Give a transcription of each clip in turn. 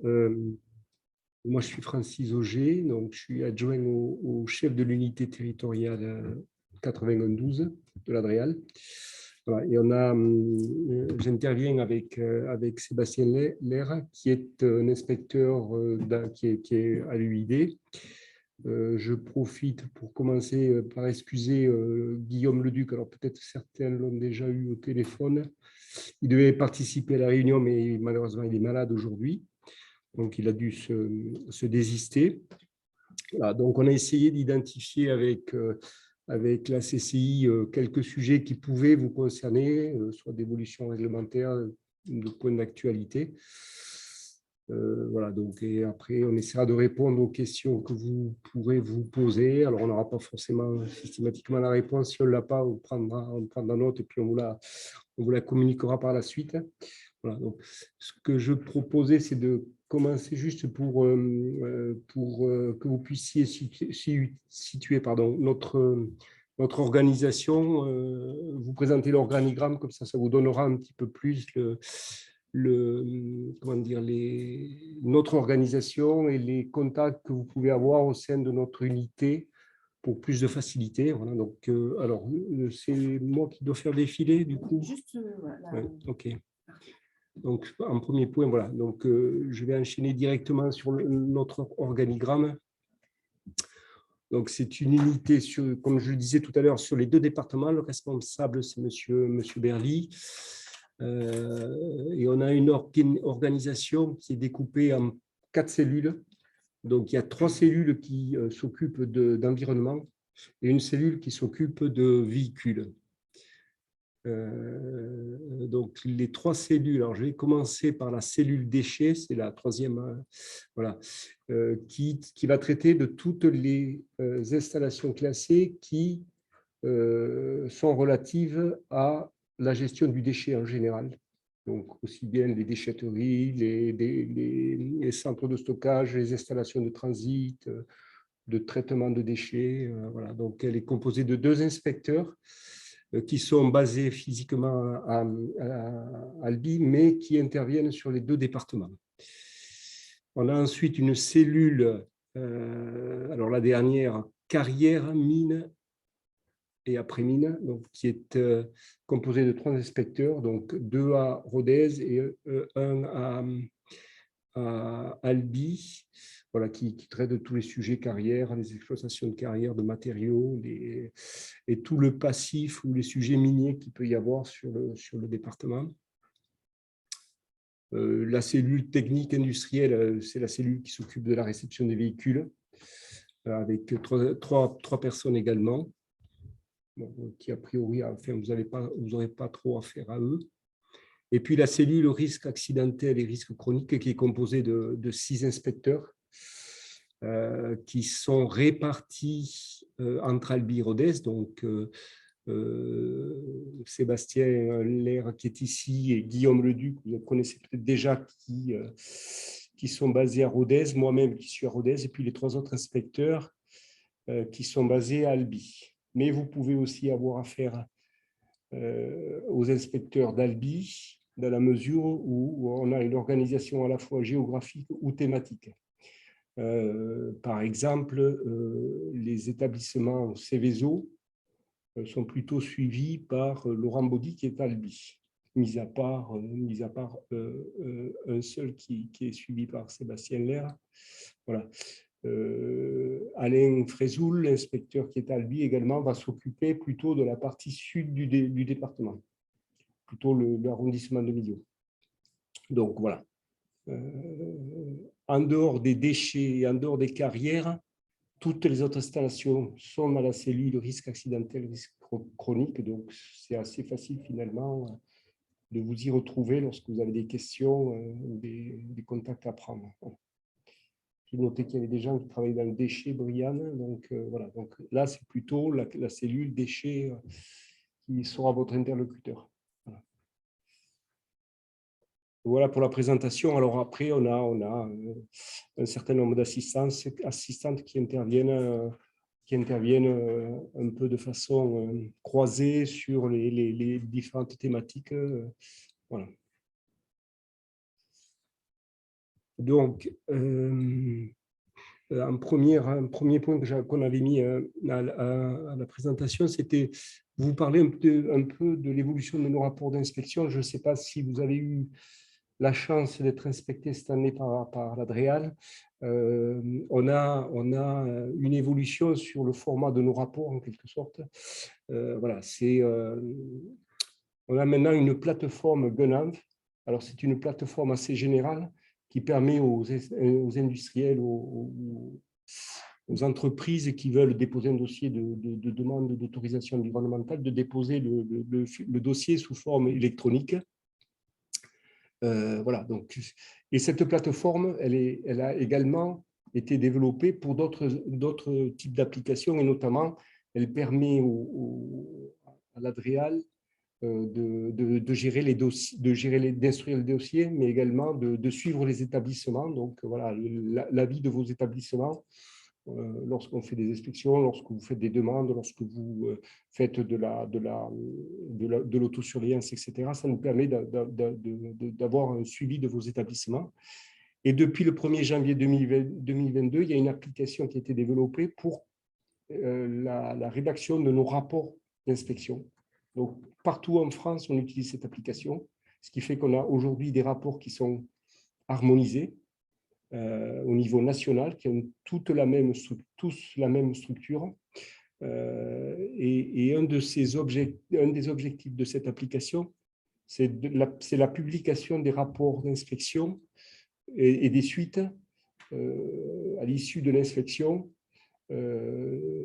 Moi, je suis Francis Auger, donc je suis adjoint au chef de l'unité territoriale 92 de l'Adréal. Voilà, et j'interviens avec Sébastien Lair, qui est un inspecteur qui est à l'UID. Je profite pour commencer par excuser Guillaume Leduc. Alors peut-être certains l'ont déjà eu au téléphone. Il devait participer à la réunion, mais malheureusement, il est malade aujourd'hui. Donc, il a dû se désister. Voilà, donc, on a essayé d'identifier avec la CCI quelques sujets qui pouvaient vous concerner, soit d'évolution réglementaire, de points d'actualité. Voilà, donc, et après, on essaiera de répondre aux questions que vous pourrez vous poser. Alors, on n'aura pas forcément systématiquement la réponse. Si on ne l'a pas, on prendra note et puis on vous la communiquera par la suite. Voilà, donc, ce que je proposais, c'est de commencer juste pour que vous puissiez situer notre organisation, vous présenter l'organigramme, comme ça vous donnera un petit peu plus notre organisation et les contacts que vous pouvez avoir au sein de notre unité pour plus de facilité. Voilà, donc, alors, c'est moi qui dois faire défiler, du coup. Juste, voilà. Ouais, OK. Donc, en premier point, voilà. Donc, je vais enchaîner directement sur notre organigramme. Donc, c'est une unité, comme je le disais tout à l'heure, sur les deux départements. Le responsable, c'est Monsieur Berly. Et on a une organisation qui est découpée en 4 cellules. Donc, il y a 3 cellules qui s'occupent d'environnement et une cellule qui s'occupe de véhicules. Donc, les 3 cellules, alors je vais commencer par la cellule déchets, c'est la troisième, voilà, qui va traiter de toutes les installations classées qui sont relatives à la gestion du déchet en général. Donc, aussi bien les déchetteries, les centres de stockage, les installations de transit, de traitement de déchets. Voilà. Donc, elle est composée de 2 inspecteurs qui sont basés physiquement à Albi, mais qui interviennent sur les 2 départements. On a ensuite une cellule, alors la dernière, carrière, mine et après-mine, donc qui est composée de 3 inspecteurs, donc 2 à Rodez et 1 à Albi, voilà, qui traite de tous les sujets carrière, les exploitations de carrière, de matériaux, et tout le passif ou les sujets miniers qu'il peut y avoir sur le département. La cellule technique industrielle, c'est la cellule qui s'occupe de la réception des véhicules, avec trois personnes également, qui a priori, enfin, vous n'aurez pas trop affaire à eux. Et puis la cellule risque accidentel et risque chronique qui est composée de 6 inspecteurs qui sont répartis entre Albi et Rodez. Donc, Sébastien Lair qui est ici et Guillaume Leduc, vous connaissez peut-être déjà, qui sont basés à Rodez, moi-même qui suis à Rodez, et puis les 3 autres inspecteurs qui sont basés à Albi. Mais vous pouvez aussi avoir affaire aux inspecteurs d'Albi, dans la mesure où on a une organisation à la fois géographique ou thématique. Par exemple, les établissements Céveso sont plutôt suivis par Laurent Baudy qui est à Albi, mis à part un seul qui est suivi par Sébastien Lair. Voilà. Alain Frézoul, l'inspecteur qui est à Albi également, va s'occuper plutôt de la partie sud du département, plutôt l'arrondissement de Millau. Donc voilà. En dehors des déchets et en dehors des carrières, toutes les autres installations sont dans la cellule risque accidentel, risque chronique. Donc c'est assez facile finalement de vous y retrouver lorsque vous avez des questions ou des contacts à prendre. J'ai noté qu'il y avait des gens qui travaillaient dans le déchet, Brianne. Donc, voilà. Donc, là, c'est plutôt la cellule déchet qui sera votre interlocuteur. Voilà. Voilà pour la présentation. Alors, après, on a un certain nombre d'assistantes qui interviennent un peu de façon croisée sur les différentes thématiques. Voilà. Donc, un premier point qu'on avait mis à la présentation, c'était vous parler un peu de l'évolution de nos rapports d'inspection. Je ne sais pas si vous avez eu la chance d'être inspecté cette année par la DREAL. On a une évolution sur le format de nos rapports, en quelque sorte. Voilà, on a maintenant une plateforme Gunav. Alors, c'est une plateforme assez générale qui permet aux industriels, aux entreprises qui veulent déposer un dossier de demande d'autorisation environnementale de déposer le dossier sous forme électronique. Voilà, donc, et cette plateforme, elle a également été développée pour d'autres types d'applications, et notamment, elle permet à l'Adréal de gérer les dossiers, d'instruire les dossiers, mais également de suivre les établissements. Donc, voilà, l'avis de vos établissements lorsqu'on fait des inspections, lorsque vous faites des demandes, lorsque vous faites de l'autosurveillance, etc. Ça nous permet d'avoir un suivi de vos établissements. Et depuis le 1er janvier 2022, il y a une application qui a été développée pour la rédaction de nos rapports d'inspection. Donc, partout en France, on utilise cette application, ce qui fait qu'on a aujourd'hui des rapports qui sont harmonisés au niveau national, qui ont tous la même structure. Et un des objectifs de cette application, c'est la publication des rapports d'inspection et des suites à l'issue de l'inspection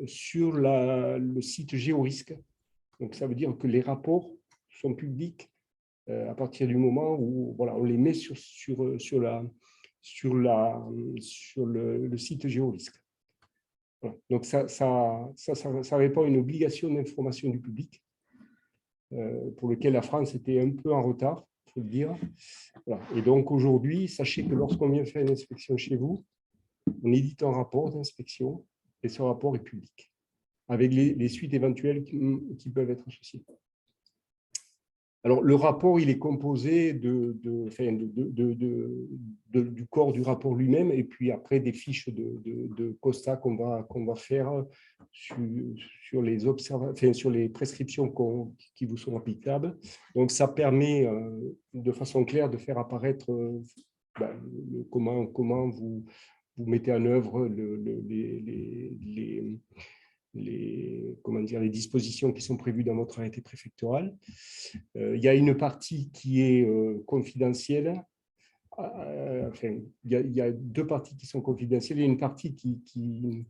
sur le site GeoRisque. Donc, ça veut dire que les rapports sont publics à partir du moment où voilà, on les met sur le site GeoRisque. Voilà. Donc, ça répond à une obligation d'information du public pour lequel la France était un peu en retard, il faut le dire. Voilà. Et donc, aujourd'hui, sachez que lorsqu'on vient faire une inspection chez vous, on édite un rapport d'inspection et ce rapport est public, avec les suites éventuelles qui peuvent être associées. Alors, le rapport, il est composé du corps du rapport lui-même et puis après des fiches de constat qu'on va faire sur les prescriptions qui vous sont applicables. Donc, ça permet de façon claire de faire apparaître comment vous mettez en œuvre les dispositions qui sont prévues dans votre arrêté préfectoral. Il y a une partie qui est confidentielle. Enfin, il y a deux parties qui sont confidentielles. Il y a une partie qui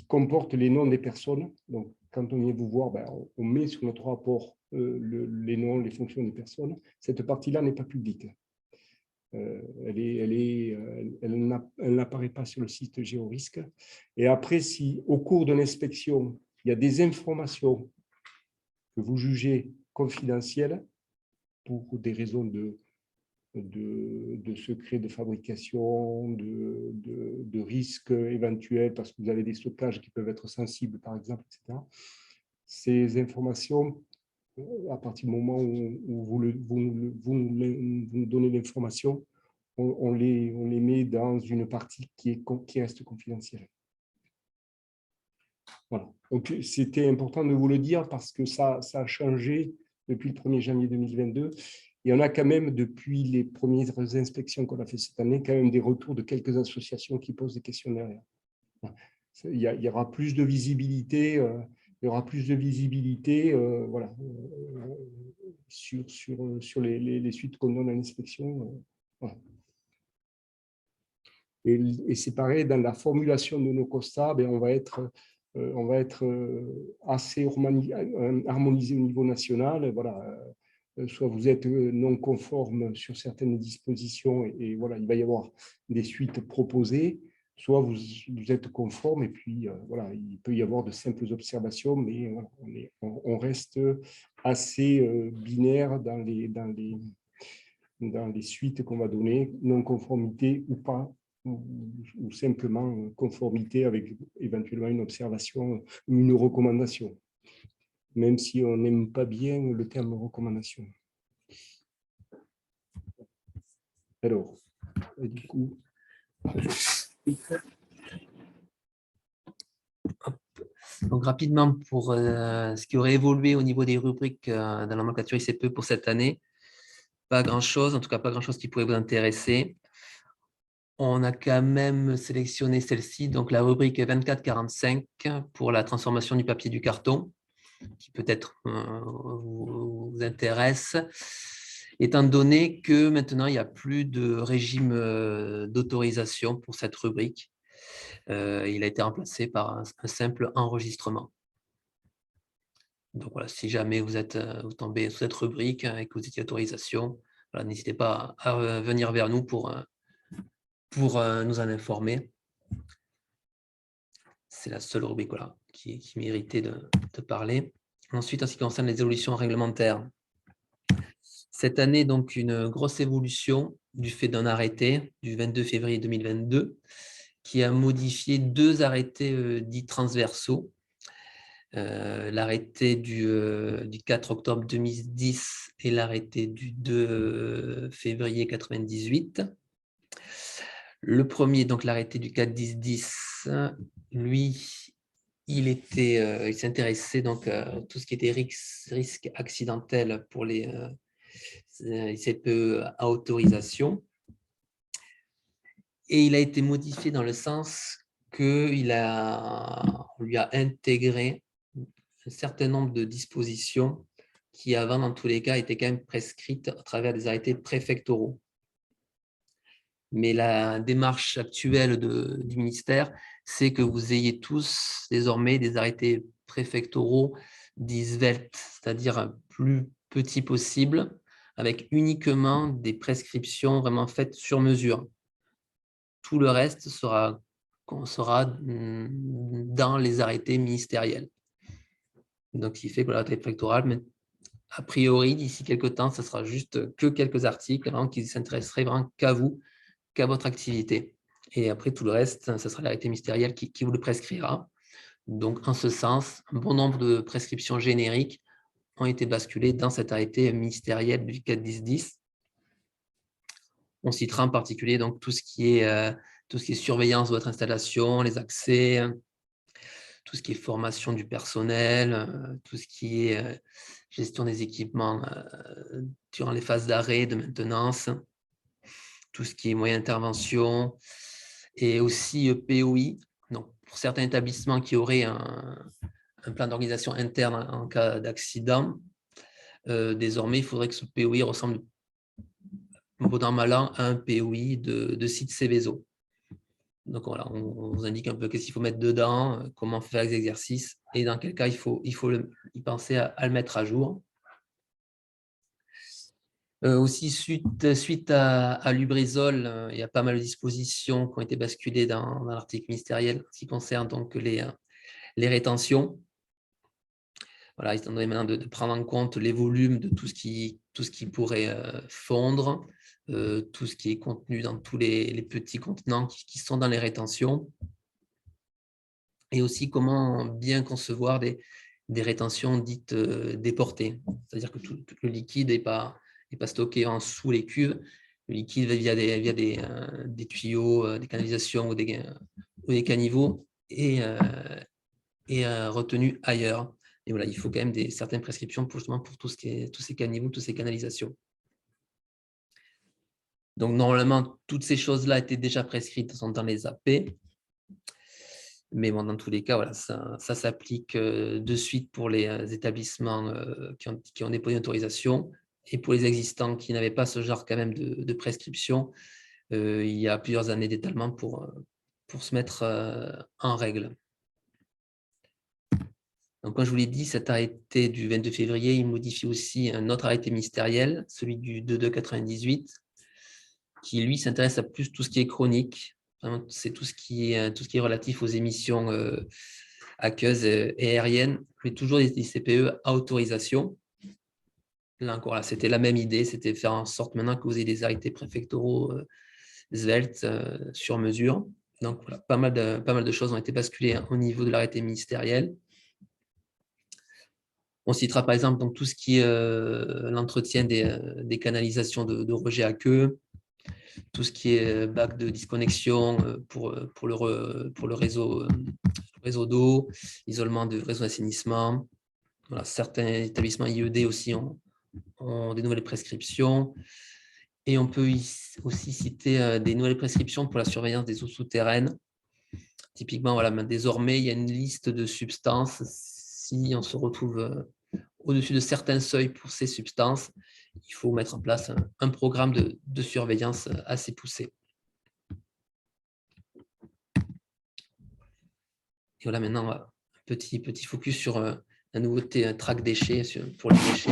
comporte les noms des personnes. Donc, quand on vient vous voir, on met sur notre rapport les noms, les fonctions des personnes. Cette partie-là n'est pas publique. Elle n'apparaît pas sur le site GeoRisque. Et après, si au cours de l'inspection, il y a des informations que vous jugez confidentielles pour des raisons de secret de fabrication, de risques éventuels, parce que vous avez des stockages qui peuvent être sensibles, par exemple, etc. Ces informations, à partir du moment où vous nous donnez l'information, on les met dans une partie qui reste confidentielle. Voilà. Donc, c'était important de vous le dire parce que ça a changé depuis le 1er janvier 2022. Et on a quand même, depuis les premières inspections qu'on a fait cette année, quand même des retours de quelques associations qui posent des questions derrière. Il y aura plus de visibilité, voilà, sur les suites qu'on donne à l'inspection. Voilà. Et c'est pareil, dans la formulation de nos constats, on va être assez harmonisé au niveau national. Voilà. Soit vous êtes non conforme sur certaines dispositions et voilà, il va y avoir des suites proposées, soit vous êtes conforme et puis voilà, il peut y avoir de simples observations, mais voilà, on reste assez binaire dans les suites qu'on va donner, non-conformité ou pas, ou simplement conformité avec éventuellement une observation, une recommandation, même si on n'aime pas bien le terme recommandation. Alors, du coup, Donc rapidement, pour ce qui aurait évolué au niveau des rubriques dans la nomenclature ICPE pour cette année, pas grand-chose, en tout cas pas grand-chose qui pourrait vous intéresser. On a quand même sélectionné celle-ci, donc la rubrique 24-45 pour la transformation du papier du carton, qui peut-être vous intéresse, étant donné que maintenant, il n'y a plus de régime d'autorisation pour cette rubrique. Il a été remplacé par un simple enregistrement. Donc voilà, si jamais vous tombez sous cette rubrique et que vous étiez autorisation, voilà, n'hésitez pas à venir vers nous pour nous en informer. C'est la seule rubrique voilà, qui méritait de parler. Ensuite, en ce qui concerne les évolutions réglementaires, cette année, donc, une grosse évolution du fait d'un arrêté du 22 février 2022 qui a modifié 2 arrêtés dits transversaux. L'arrêté du 4 octobre 2010 et l'arrêté du 2 février 98. Le premier, donc l'arrêté du 4-10-10, lui, il s'intéressait donc à tout ce qui était risque accidentel pour les ICPE à autorisation. Et il a été modifié dans le sens qu'on lui a intégré un certain nombre de dispositions qui, avant, dans tous les cas, étaient quand même prescrites à travers des arrêtés préfectoraux. Mais la démarche actuelle du ministère, c'est que vous ayez tous désormais des arrêtés préfectoraux dits sveltes, c'est-à-dire plus petits possible, avec uniquement des prescriptions vraiment faites sur mesure. Tout le reste sera dans les arrêtés ministériels. Donc, ce qui fait que l'arrêté préfectoral, mais a priori, d'ici quelques temps, ce sera juste que quelques articles qui s'intéresseraient vraiment qu'à vous, qu'à votre activité. Et après, tout le reste, ce sera l'arrêté ministériel qui vous le prescrira. Donc, en ce sens, un bon nombre de prescriptions génériques ont été basculées dans cet arrêté ministériel du 4-10-10. On citera en particulier donc, tout ce qui est surveillance de votre installation, les accès, tout ce qui est formation du personnel, tout ce qui est gestion des équipements durant les phases d'arrêt, de maintenance, tout ce qui est moyen d'intervention, et aussi POI. Donc, pour certains établissements qui auraient un plan d'organisation interne en cas d'accident, désormais, il faudrait que ce POI ressemble, bon an mal an, à un POI de site Céveso. Donc voilà, on vous indique un peu qu'est-ce qu'il faut mettre dedans, comment faire les exercices, et dans quel cas il faut y penser à le mettre à jour. Aussi, suite à Lubrizol, il y a pas mal de dispositions qui ont été basculées dans l'article ministériel qui concerne donc les rétentions. Voilà, étant donné maintenant de prendre en compte les volumes de tout ce qui pourrait fondre, tout ce qui est contenu dans tous les petits contenants qui sont dans les rétentions, et aussi comment bien concevoir des rétentions dites déportées, c'est-à-dire que tout le liquide n'est pas stocké en sous les cuves, le liquide via des tuyaux, des canalisations ou des caniveaux est retenu ailleurs. Et voilà, il faut quand même certaines prescriptions pour tous ces caniveaux, toutes ces canalisations. Donc, normalement, toutes ces choses-là étaient déjà prescrites dans les AP. Mais bon, dans tous les cas, voilà, ça s'applique de suite pour les établissements qui ont déposé une autorisation. Et pour les existants qui n'avaient pas ce genre quand même de prescription, il y a plusieurs années d'étalement pour se mettre en règle. Donc, comme je vous l'ai dit, cet arrêté du 22 février, il modifie aussi un autre arrêté ministériel, celui du 2-2-98, qui, lui, s'intéresse à plus tout ce qui est chronique. C'est tout ce qui est relatif aux émissions aqueuses et aériennes, mais toujours des ICPE à autorisation. Là encore, c'était la même idée, c'était faire en sorte maintenant que vous ayez des arrêtés préfectoraux sveltes sur mesure. Donc, voilà, pas mal de choses ont été basculées au niveau de l'arrêté ministériel. On citera par exemple donc, tout ce qui est l'entretien des canalisations de rejet aqueux, tout ce qui est bac de disconnexion pour le réseau d'eau, isolement du réseau d'assainissement. Voilà, certains établissements IED aussi ont des nouvelles prescriptions. Et on peut aussi citer des nouvelles prescriptions pour la surveillance des eaux souterraines. Typiquement, voilà, désormais, il y a une liste de substances. Si on se retrouve au-dessus de certains seuils pour ces substances, il faut mettre en place un programme de surveillance assez poussé. Et voilà, maintenant, un petit focus sur la nouveauté track déchets pour les déchets.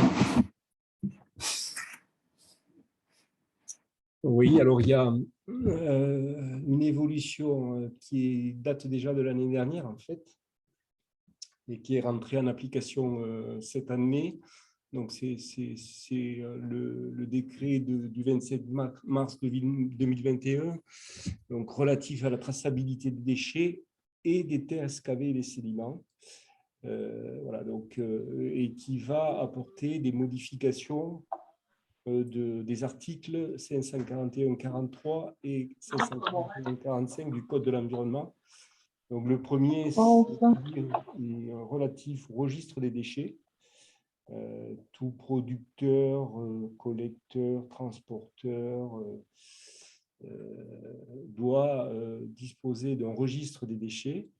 Oui, alors il y a une évolution qui date déjà de l'année dernière, en fait, et qui est rentrée en application cette année. Donc, c'est le décret du 27 mars 2021, donc relatif à la traçabilité des déchets et des terres excavées et des sédiments. Voilà, donc, et qui va apporter des modifications des articles 541-43 et 541-45 du Code de l'environnement. Donc, le premier, c'est relatif au registre des déchets. Tout producteur, collecteur, transporteur doit disposer d'un registre des déchets.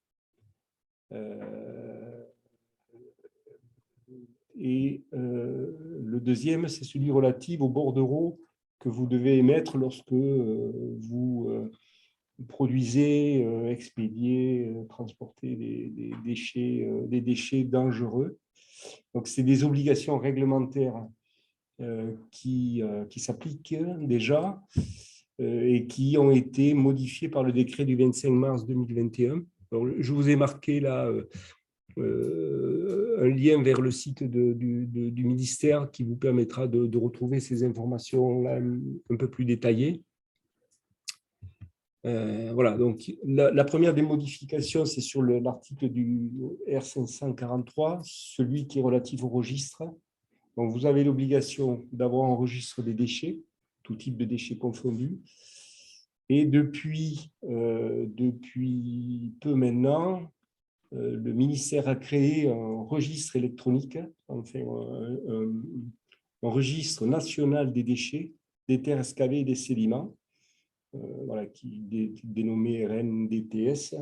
Et le deuxième, c'est celui relatif aux bordereaux que vous devez émettre lorsque vous produisez, expédiez, transportez des déchets dangereux. Donc, c'est des obligations réglementaires qui s'appliquent déjà et qui ont été modifiées par le décret du 25 mars 2021. Alors, je vous ai marqué là un lien vers le site du ministère qui vous permettra de retrouver ces informations là un peu plus détaillées. Voilà, donc la première des modifications, c'est sur l'article du R543, celui qui est relatif au registre. Donc, vous avez l'obligation d'avoir un registre des déchets, tout type de déchets confondus. Et depuis peu maintenant, le ministère a créé un registre électronique, enfin un registre national des déchets, des terres excavées et des sédiments, voilà, qui est dénommé RNDTS,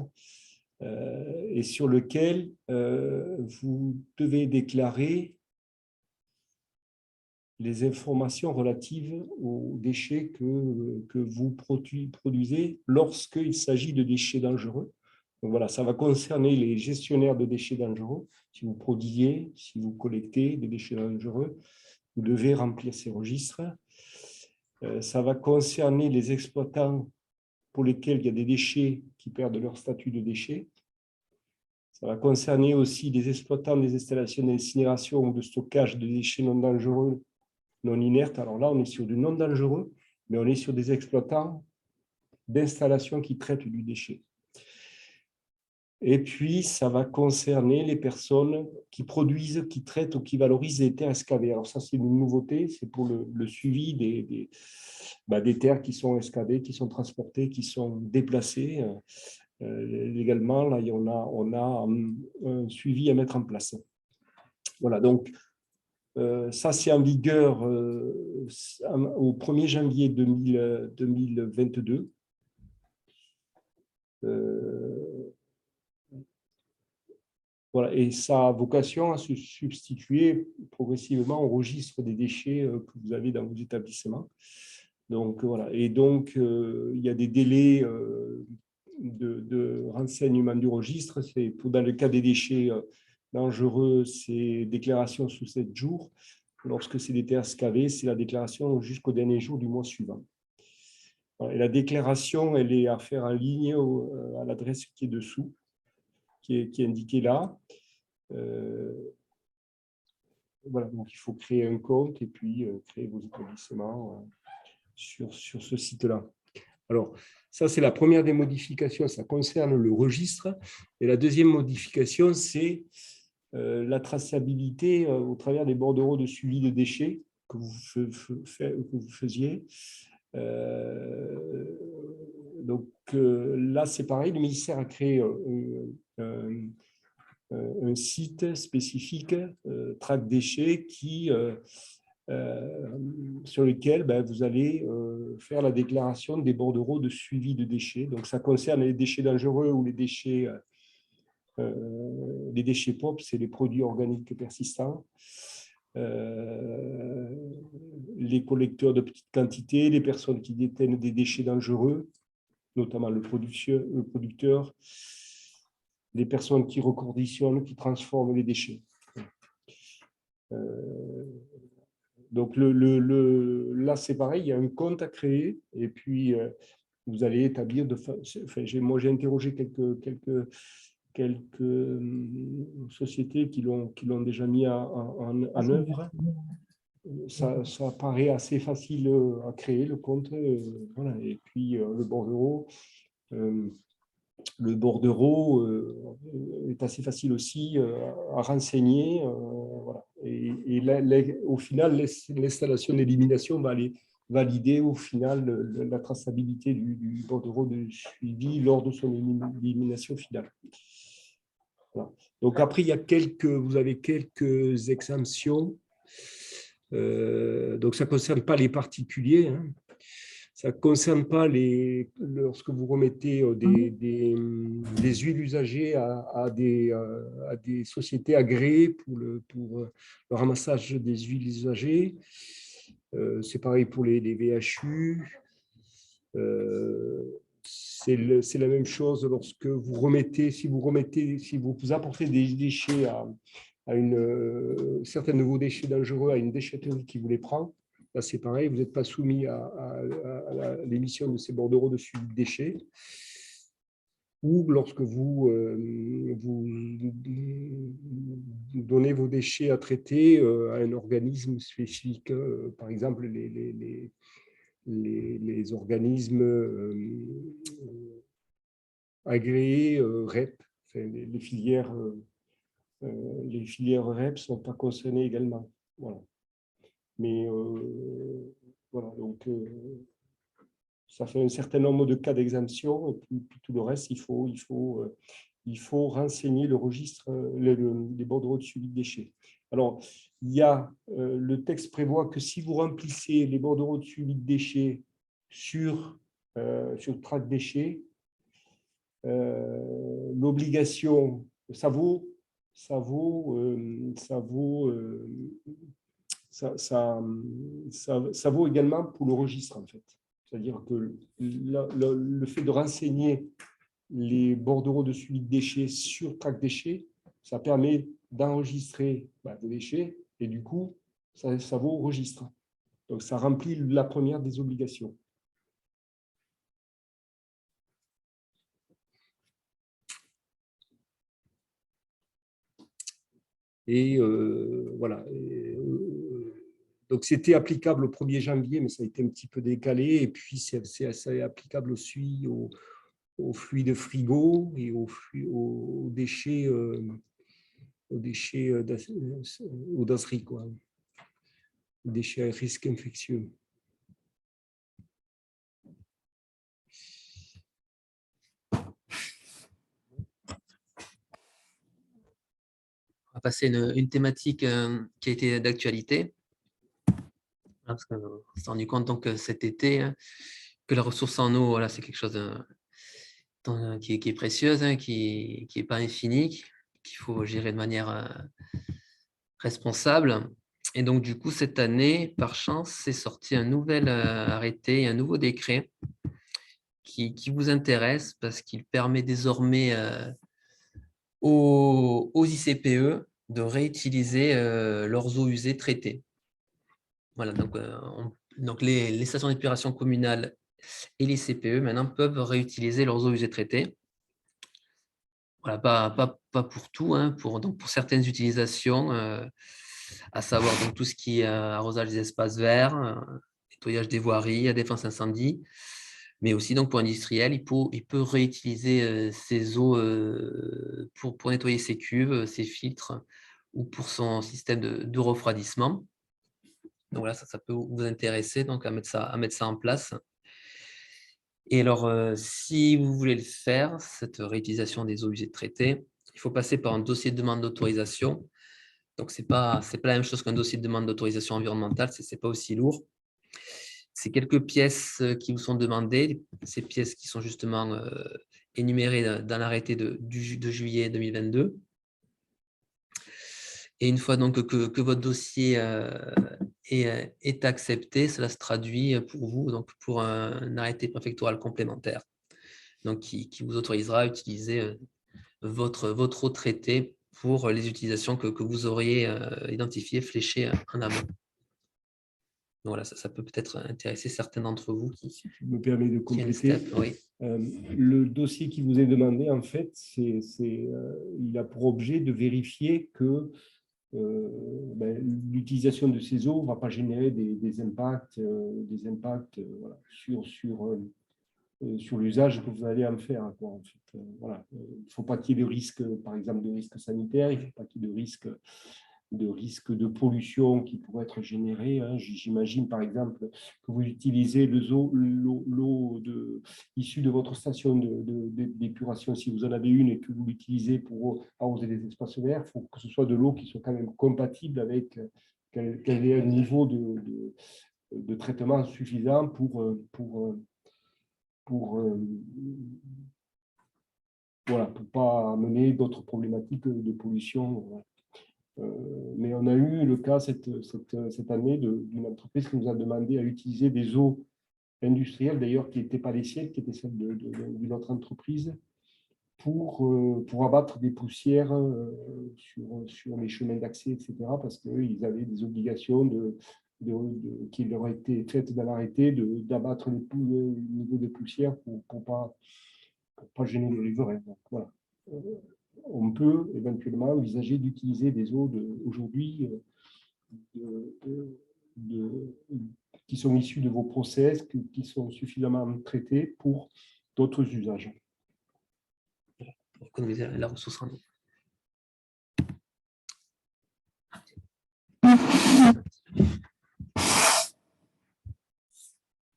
et sur lequel vous devez déclarer les informations relatives aux déchets que vous produisez lorsqu'il s'agit de déchets dangereux. Donc voilà, ça va concerner les gestionnaires de déchets dangereux. Si vous produisez, si vous collectez des déchets dangereux, vous devez remplir ces registres. Ça va concerner les exploitants pour lesquels il y a des déchets qui perdent leur statut de déchets. Ça va concerner aussi les exploitants des installations d'incinération ou de stockage de déchets non dangereux, non inertes. Alors là, on est sur du non dangereux, mais on est sur des exploitants d'installations qui traitent du déchet. Et puis, ça va concerner les personnes qui produisent, qui traitent ou qui valorisent les terres excavées. Alors ça, c'est une nouveauté, c'est pour le suivi des terres qui sont excavées, qui sont transportées, qui sont déplacées. Légalement, là, on a un suivi à mettre en place. Voilà, donc ça, c'est en vigueur au 1er janvier 2022. Voilà, et ça a vocation à se substituer progressivement au registre des déchets que vous avez dans vos établissements. Donc, voilà. Et donc, il y a des délais de renseignement du registre. C'est dans le cas des déchets dangereux, c'est déclaration sous 7 jours. Lorsque c'est des terres excavées, c'est la déclaration jusqu'au dernier jour du mois suivant. Et la déclaration, elle est à faire en ligne à l'adresse qui est dessous, qui est indiquée là. Voilà, donc il faut créer un compte et puis créer vos établissements sur ce site-là. Alors, ça, c'est la première des modifications, ça concerne le registre. Et la deuxième modification, c'est la traçabilité au travers des bordereaux de suivi de déchets que vous faisiez. Donc là, c'est pareil, le ministère a créé un site spécifique, Track Déchets, sur lequel vous allez faire la déclaration des bordereaux de suivi de déchets. Donc, ça concerne les déchets dangereux ou les déchets POP, c'est les produits organiques persistants. Les collecteurs de petites quantités, les personnes qui détiennent des déchets dangereux, notamment le producteur, les personnes qui reconditionnent, qui transforment les déchets. Donc là, c'est pareil, il y a un compte à créer et puis vous allez établir moi, j'ai interrogé quelques sociétés qui l'ont déjà mis en œuvre. Ça paraît assez facile à créer, le compte. Voilà. Et puis, le bordereau est assez facile aussi à renseigner. Voilà. Et au final, l'installation d'élimination va aller valider au final la traçabilité du bordereau de suivi lors de son élimination finale. Voilà. Donc après, vous avez quelques exemptions. Donc ça ne concerne pas les particuliers. Hein. Ça ne concerne pas lorsque vous remettez des huiles usagées à des sociétés agréées pour le ramassage des huiles usagées. C'est pareil pour les VHU. C'est la même chose lorsque vous remettez, si vous apportez des déchets à certains de vos déchets dangereux à une déchetterie qui vous les prend. Là, c'est pareil, vous n'êtes pas soumis à l'émission de ces bordereaux de suivi de déchets. Ou lorsque vous donnez vos déchets à traiter à un organisme spécifique, par exemple les organismes agréés REP, enfin, les filières REP ne sont pas concernées également. Voilà. Mais voilà, donc ça fait un certain nombre de cas d'exemption, et puis tout le reste, il faut renseigner le registre, les bordereaux de suivi de déchets. Alors, le texte prévoit que si vous remplissez les bordereaux de suivi de déchets sur Track Déchets, l'obligation, ça vaut également pour le registre, en fait. C'est-à-dire que le fait de renseigner les bordereaux de suivi de déchets sur Track Déchets, ça permet d'enregistrer vos déchets et du coup, ça vaut au registre. Donc, ça remplit la première des obligations. Et voilà. Donc, c'était applicable au 1er janvier, mais ça a été un petit peu décalé. Et puis, c'est applicable aussi aux fluides frigo et aux déchets aux dasseries, quoi. Déchets à risque infectieux. On va passer une thématique qui a été d'actualité. Parce qu'on s'est rendu compte donc, cet été que la ressource en eau, voilà, c'est quelque chose qui est précieuse, qui n'est pas infinie, qu'il faut gérer de manière responsable. Et donc, du coup, cette année, par chance, c'est sorti un nouvel arrêté, un nouveau décret qui vous intéresse parce qu'il permet désormais aux ICPE de réutiliser leurs eaux usées traitées. Voilà, donc les stations d'épuration communales et les CPE maintenant peuvent réutiliser leurs eaux usées traitées. Voilà, pas pour tout, pour certaines utilisations, à savoir donc, tout ce qui est arrosage des espaces verts, nettoyage des voiries, défense incendie, mais aussi donc, pour industriel, il peut réutiliser ces eaux pour nettoyer ses cuves, ses filtres ou pour son système de refroidissement. Donc voilà, ça peut vous intéresser donc à mettre ça en place. Et alors, si vous voulez le faire, cette réutilisation des eaux usées de traité, il faut passer par un dossier de demande d'autorisation. Donc, ce n'est pas la même chose qu'un dossier de demande d'autorisation environnementale, ce n'est pas aussi lourd. C'est quelques pièces qui vous sont demandées, ces pièces qui sont justement énumérées dans l'arrêté de juillet 2022. Et une fois donc que votre dossier est accepté, cela se traduit pour vous donc pour un arrêté préfectoral complémentaire donc qui vous autorisera à utiliser votre eau traitée pour les utilisations que vous auriez identifiées, fléchées en amont. Donc voilà, ça peut peut-être intéresser certains d'entre vous qui je me permets de compléter. Oui. Le dossier qui vous est demandé, en fait, il a pour objet de vérifier que l'utilisation de ces eaux ne va pas générer des impacts, voilà, sur l'usage que vous allez en faire. Quoi, en fait. Voilà. Il ne faut pas qu'il y ait de risque, par exemple, de risque sanitaire, il ne faut pas qu'il y ait de risque de pollution qui pourrait être généré. Hein. J'imagine, par exemple, que vous utilisez l'eau issue de votre station d'épuration, si vous en avez une et que vous l'utilisez pour arroser les espaces verts, il faut que ce soit de l'eau qui soit quand même compatible avec qu'elle ait un niveau de traitement suffisant pour pas amener d'autres problématiques de pollution. Mais on a eu le cas cette année d'une entreprise qui nous a demandé à utiliser des eaux industrielles, d'ailleurs, qui n'étaient pas les siennes, qui étaient celles d'une autre entreprise, pour abattre des poussières sur les chemins d'accès, etc., parce qu'ils avaient des obligations qui leur étaient faites dans l'arrêté d'abattre le niveau des poussières pour pas gêner le riverain. Donc, voilà. On peut éventuellement envisager d'utiliser des eaux aujourd'hui qui sont issues de vos process, qui sont suffisamment traitées pour d'autres usages. Pour économiser la ressource en eau.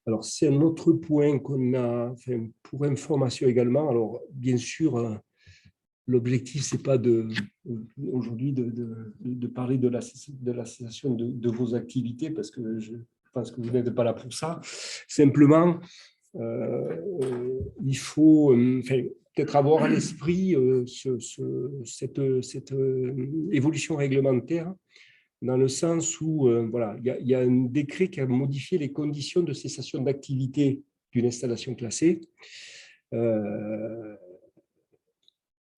Alors, c'est un autre point qu'on a, pour information également. Alors, bien sûr, l'objectif, ce n'est pas aujourd'hui de parler de la cessation de vos activités, parce que je pense que vous n'êtes pas là pour ça. Simplement, il faut peut-être avoir à l'esprit cette évolution réglementaire, dans le sens où voilà, il y a un décret qui a modifié les conditions de cessation d'activité d'une installation classée.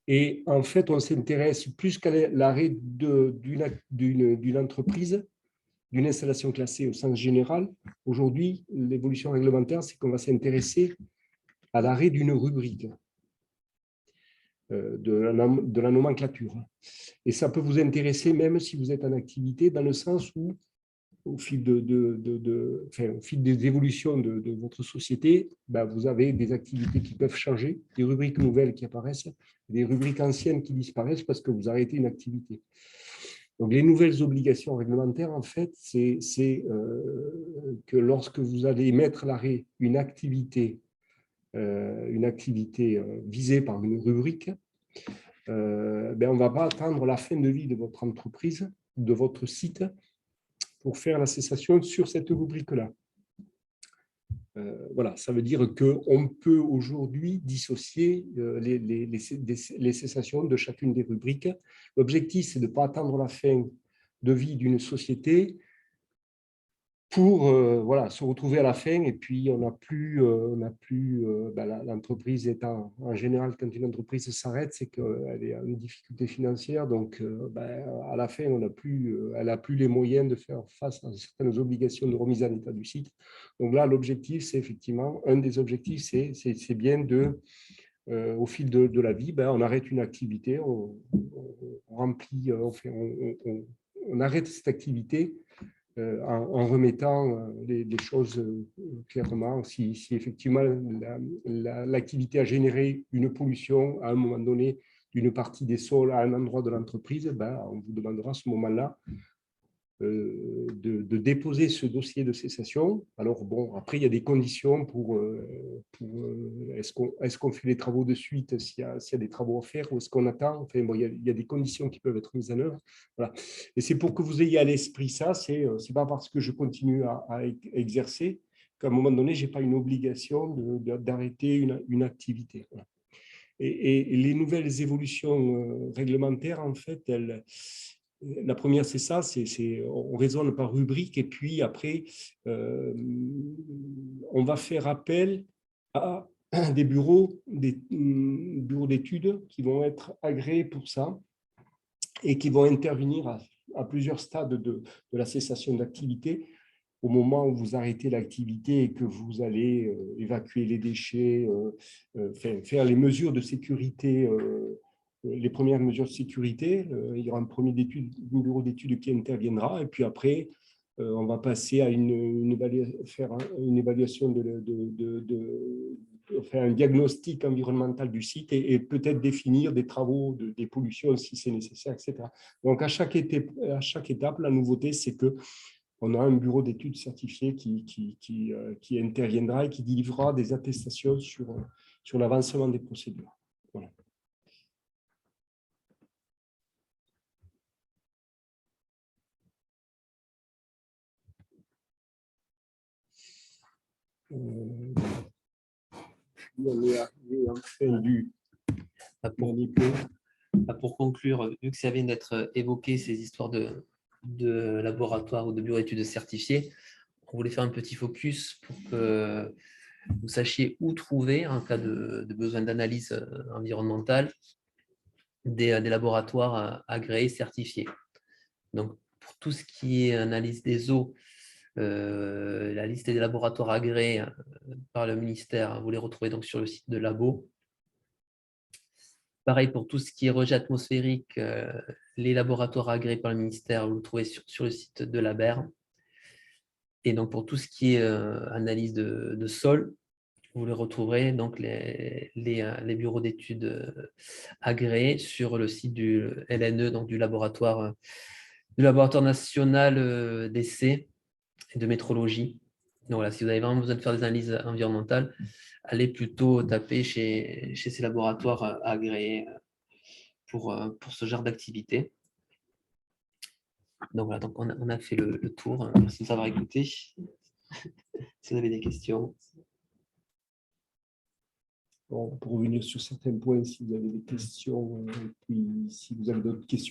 Et en fait, on s'intéresse plus qu'à l'arrêt d'une entreprise, d'une installation classée au sens général. Aujourd'hui, l'évolution réglementaire, c'est qu'on va s'intéresser à l'arrêt d'une rubrique de la nomenclature. Et ça peut vous intéresser même si vous êtes en activité, dans le sens où, au fil des évolutions de votre société, vous avez des activités qui peuvent changer, des rubriques nouvelles qui apparaissent, des rubriques anciennes qui disparaissent parce que vous arrêtez une activité. Donc, les nouvelles obligations réglementaires, en fait, c'est que lorsque vous allez mettre à l'arrêt une activité visée par une rubrique, on ne va pas attendre la fin de vie de votre entreprise, de votre site, pour faire la cessation sur cette rubrique-là. Voilà, ça veut dire qu'on peut aujourd'hui dissocier les cessations de chacune des rubriques. L'objectif, c'est de ne pas attendre la fin de vie d'une société pour se retrouver à la fin, et puis l'entreprise est en général, quand une entreprise s'arrête, c'est qu'elle est en difficulté financière, donc à la fin, elle n'a plus les moyens de faire face à certaines obligations de remise en état du site. Donc là, l'objectif, c'est effectivement, un des objectifs, c'est bien au fil de la vie, on arrête une activité, on arrête cette activité en remettant les choses clairement. Si effectivement l'activité a généré une pollution à un moment donné d'une partie des sols à un endroit de l'entreprise, on vous demandera à ce moment-là de déposer ce dossier de cessation. Alors, bon, après, il y a des conditions pour est-ce qu'on fait les travaux de suite s'il y a des travaux à faire ou est-ce qu'on attend. Enfin, bon, il y a des conditions qui peuvent être mises en œuvre. Voilà. Et c'est pour que vous ayez à l'esprit ça, c'est pas parce que je continue à exercer qu'à un moment donné, je n'ai pas une obligation d'arrêter une activité. Voilà. Et les nouvelles évolutions réglementaires, en fait, la première, c'est ça, on raisonne par rubrique et puis après, on va faire appel à des bureaux d'études qui vont être agréés pour ça et qui vont intervenir à plusieurs stades de la cessation d'activité. Au moment où vous arrêtez l'activité et que vous allez évacuer les déchets, faire les mesures de sécurité, les premières mesures de sécurité, il y aura un bureau d'études qui interviendra, et puis après, on va passer à faire une évaluation faire un diagnostic environnemental du site et peut-être définir des travaux, des pollutions si c'est nécessaire, etc. Donc, à chaque étape, la nouveauté, c'est que on a un bureau d'études certifié qui interviendra et qui délivrera des attestations sur l'avancement des procédures. Voilà. On est arrivé en fin du Pour conclure, vu que ça vient d'être évoqué, ces histoires de laboratoire ou de bureau d'études certifiés, on voulait faire un petit focus pour que vous sachiez où trouver, en cas de besoin d'analyse environnementale, des laboratoires agréés, certifiés. Donc, pour tout ce qui est analyse des eaux, la liste des laboratoires agréés par le ministère, vous les retrouvez donc sur le site de Labo. Pareil pour tout ce qui est rejet atmosphérique, les laboratoires agréés par le ministère, vous le trouvez sur le site de l'ABER. Et donc pour tout ce qui est analyse de sol, vous les retrouverez donc les bureaux d'études agréés sur le site du LNE, donc du laboratoire national d'essais et de métrologie. Donc voilà, si vous avez vraiment besoin de faire des analyses environnementales, allez plutôt taper chez ces laboratoires agréés pour ce genre d'activité. Donc voilà, donc on a fait le tour. Merci de nous avoir écoutés. Si vous avez des questions. Bon, pour revenir sur certains points, si vous avez des questions, et puis si vous avez d'autres questions.